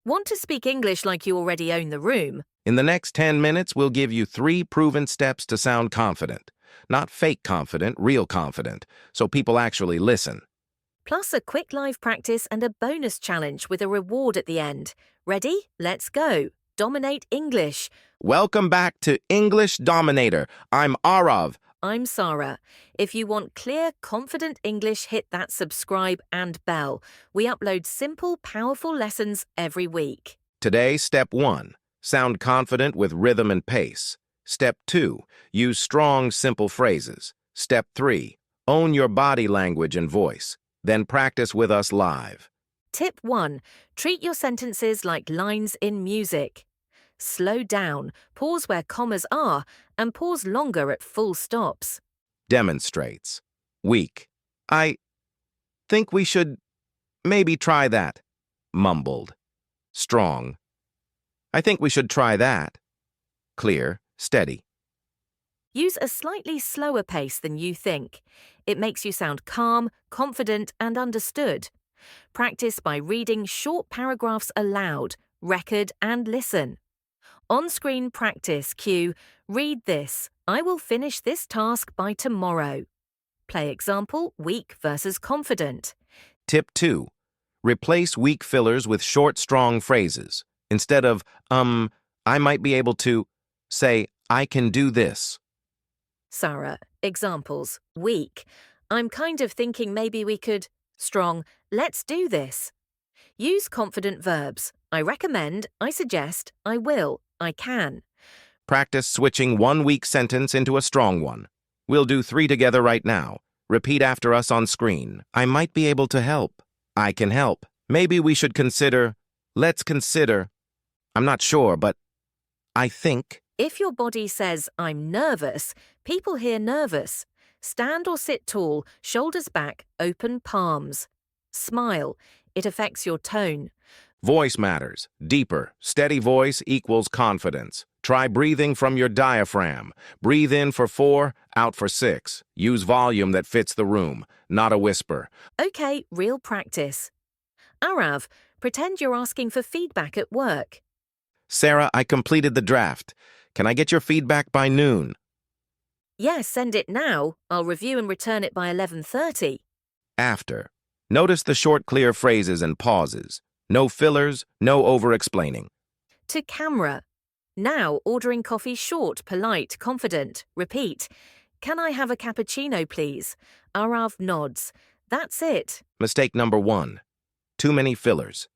Want to speak English like you already own the room? In the next 10 minutes, we'll give you 3 proven steps to sound confident. Not fake confident, real confident, so people actually listen. Plus a quick live practice and a bonus challenge with a reward at the end. Ready? Let's go. Dominate English. Welcome back to English Dominator. I'm Aarav. I'm Sara. If you want clear, confident English, hit that subscribe and bell. We upload simple, powerful lessons every week. Today, step 1. Sound confident with rhythm and pace. Step 2. Use strong, simple phrases. Step 3. Own your body language and voice. Then practice with us live. Tip 1. Treat your sentences like lines in music. Slow down, pause where commas are, and pause longer at full stops. Demonstrates. Weak. I think we should maybe try that. Mumbled. Strong. I think we should try that. Clear, steady. Use a slightly slower pace than you think. It makes you sound calm, confident, and understood. Practice by reading short paragraphs aloud, record and listen. On-screen practice cue, read this. I will finish this task by tomorrow. Play example, weak versus confident. Tip 2. Replace weak fillers with short, strong phrases. Instead of, I might be able to, say, I can do this. Sara, examples, weak. I'm kind of thinking maybe we could. Strong, let's do this. Use confident verbs. I recommend, I suggest, I will, I can. Practice switching one weak sentence into a strong one. We'll do 3 together right now. Repeat after us on screen. I might be able to help. I can help. Maybe we should consider. Let's consider. I'm not sure, but I think. If your body says, I'm nervous, people hear nervous. Stand or sit tall, shoulders back, open palms. Smile. It affects your tone. Voice matters. Deeper, steady voice equals confidence. Try breathing from your diaphragm. Breathe in for 4, out for 6. Use volume that fits the room, not a whisper. Okay, real practice. Aarav, pretend you're asking for feedback at work. Sara, I completed the draft. Can I get your feedback by noon? Yes, send it now. I'll review and return it by 11:30. After. Notice the short, clear phrases and pauses. No fillers, no over-explaining. To camera. Now, ordering coffee short, polite, confident. Repeat. Can I have a cappuccino, please? Aarav nods. That's it. Mistake number 1. Too many fillers.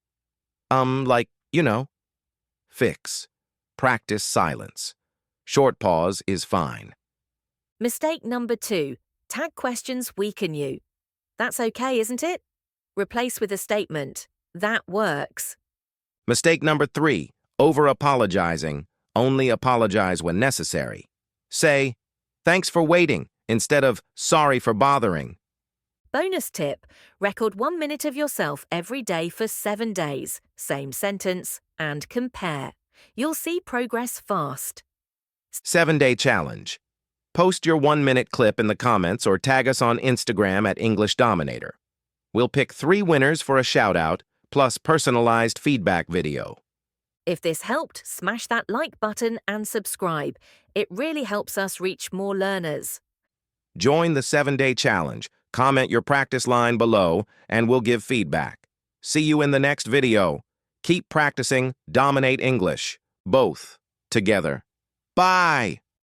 Fix. Practice silence. Short pause is fine. Mistake number 2. Tag questions weaken you. That's okay, isn't it? Replace with a statement. That works. Mistake number 3. Over-apologizing. Only apologize when necessary. Say, thanks for waiting, instead of sorry for bothering. Bonus tip. Record 1 minute of yourself every day for 7 days. Same sentence, and compare. You'll see progress fast. 7-day challenge. Post your 1-minute clip in the comments or tag us on Instagram at English Dominator. We'll pick 3 winners for a shout-out, plus personalized feedback video. If this helped, smash that like button and subscribe. It really helps us reach more learners. Join the 7-day challenge, comment your practice line below, and we'll give feedback. See you in the next video. Keep practicing, dominate English. Both. Together. Bye!